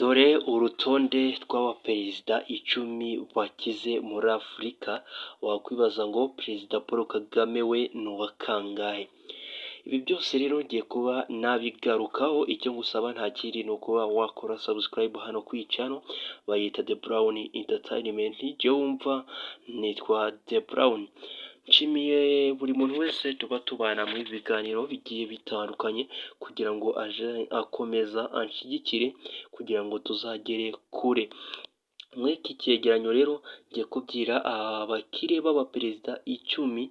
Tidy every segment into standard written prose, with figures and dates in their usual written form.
Dore urutonde rw'abaperezida icumi bakize muri Afurika, wakwibaza ngo perezida Paul Kagame we ni uwa kangahe? Ibi byose rero ngiye kuba nabigarukaho, icyo ngusaba nta kindi ni ukuba wakora subscribe hano ku channel, bayita The Brown Entertainment, jyewe wumva nitwa The Brown. Nshimiye buri muntu wese tuba tubana mu biganiro bigiye bitandukanye kugira ngo aje akomeza anshyigikire kugira ngo tuzagere kure. Muri iki cyegeranyo rero ngiye kubwira abakire b'abaperezida icumi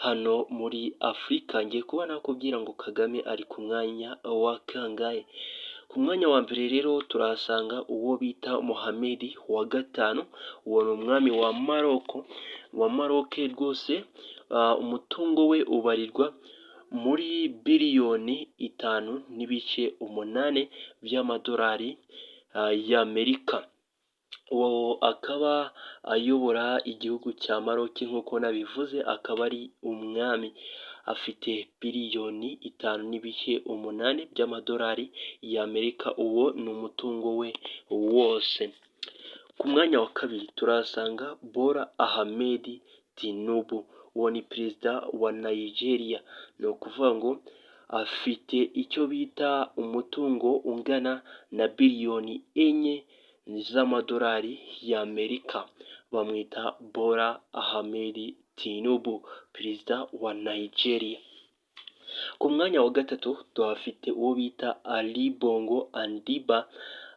hano muri Afurika, ngiye kuba nakubwira ngo Kagame ari ku mwanya wa kangahe. Ku mwanya wa mbere rero turahasanga uwo bita Mohamed wa gatanu, uwo ni umwami wa Maroc rwose. Umutungo we ubarirwa muri biliyoni 5.8 by'amadolari y'Amerika. Uwo akaba ayobora igihugu cya Maroc nk'uko nabivuze, akaba ari umwami, afite biliyoni 5.8 by'amadolari y'Amerika. Uwo ni umutungo we wose. Ku mwanya wa kabiri turahasanga Bola Ahmed Tinubu, uwo ni perezida wa Nigeria. Ni ukuvuga ngo afite icyo bita umutungo ungana na biliyoni 4 z'amadolari y'Amerika. Bamwita Bola Ahmed Tinubu, perezida wa Nigeria. Ku mwanya wa gatatu tuhafite uwo bita Ali Bongo Ondimba,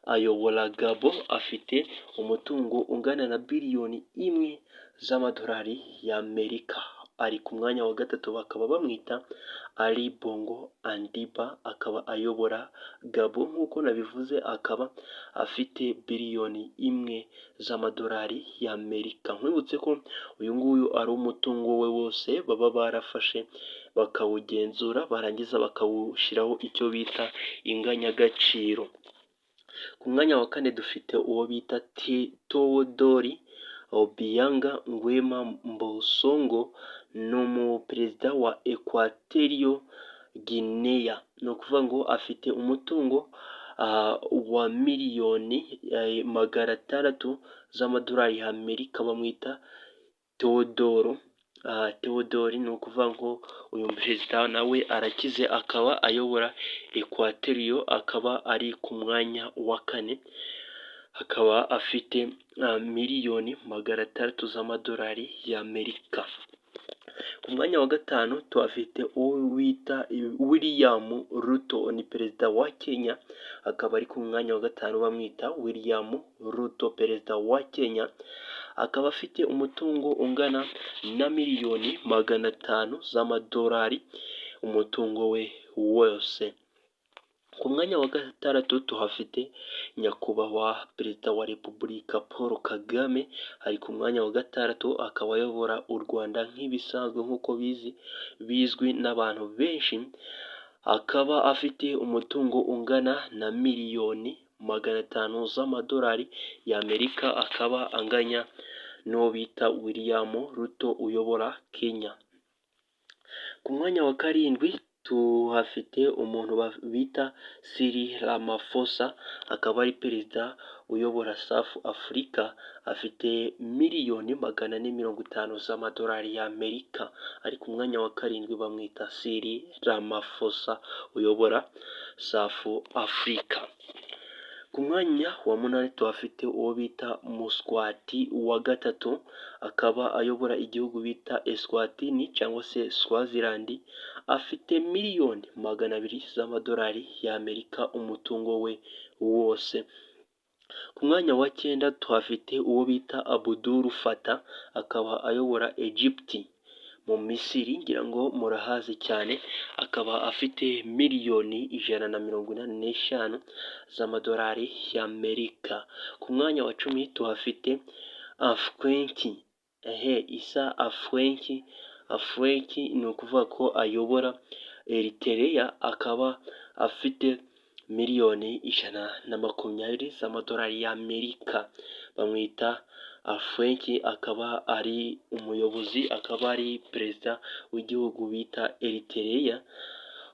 ayobora Gabo, afite umutungo ungana na biliyoni 1 z'amadolari y'Amerika. Ari ku mwanya wa gatatu, bakaba bamwita Ali Bongo Ondimba, akaba ayobora Gabo nk'uko nabivuze, akaba afite biliyoni 1 z'amadolari y'Amerika. Nkwibutse ko uyu nguyu ari umutungo we wose baba barafashe bakawugenzura, barangiza bakawushyiraho icyo bita inganyagaciro. Ku mwanya wa kane dufite uwo bita Teodori Obiang Nguema Mbosongo, ni umuperezida wa Equatorial Guinea. Ni ukuvuga ngo afite umutungo wa miliyoni 600 z'amadolari y'Amerika. Bamwita Teodori, ni ukuvuga ngo uyu perezida nawe arakize, akaba ayobora Equatorial, akaba ari ku mwanya wa kane, akaba afite miliyoni 600 z'amadolari y'Amerika. Ku mwanya wa gatanu tuhafite uwo bita William Ruto, ni perezida wa Kenya, akaba ari ku mwanya wa gatanu, bamwita William Ruto, perezida wa Kenya, akaba afite umutungo ungana na miliyoni 500 z'amadolari, umutungo we wose. Ku mwanya wa gatandatu tuhafite nyakubahwa perezida wa Repubulika Paul Kagame, ari ku mwanya wa gatandatu, akaba ayobora u Rwanda nk'ibisanzwe nk'uko bizwi n'abantu benshi. Akaba afite umutungo ungana na miliyoni 500 z'amadolari y'Amerika, akaba anganya n'uwo bita William Ruto uyobora Kenya. Ku mwanya wa karindwi tuhafite umuntu bita Cyril Ramaphosa, akaba ari perezida uyobora South Africa, afite miliyoni 450 z'amadolari y'Amerika. Ari ku mwanya wa karindwi, bamwita Cyril Ramaphosa uyobora South Africa. Ku mwanya wa munani tuhafite uwo bita Muswati wa gatatu, akaba ayobora igihugu bita Eswatini cyangwa se Swaziland, afite miliyoni 200 z'amadolari y'Amerika, umutungo we wose. Ku mwanya wa 9 tuhafite uwo bita Abdul Fattah, akaba ayobora Egypt mu Misiri, ngira ngo murahazi cyane, akaba afite miliyoni 185 z'amadolari y'Amerika. Ku mwanya wa 10 tuhafite Afwerki Issa Afwerki, ni ukuvuga ko ayobora Eritrea, akaba afite miliyoni 120 z'amadolari y'Amerika. Bamwita Afwerki, akaba ari umuyobozi, akaba ari perezida w'igihugu bita Eritrea.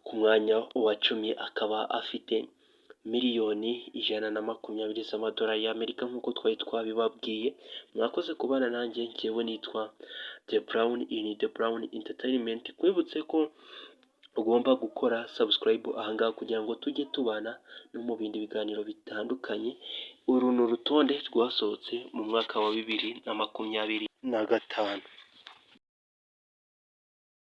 Ku mwanya wa 10 akaba afite miliyoni 120 z'amadolari y'Amerika nk'uko twari twabibabwiye. Mwakoze kubana nanjye, njyewe nitwa The Brown in The Brown Entertainment. Kwibutse ko ugomba gukora subscribe ahangaha kugira ngo tujye tubana no mu bindi biganiro bitandukanye. Uru ni urutonde rwasohotse mu mwaka wa 2025.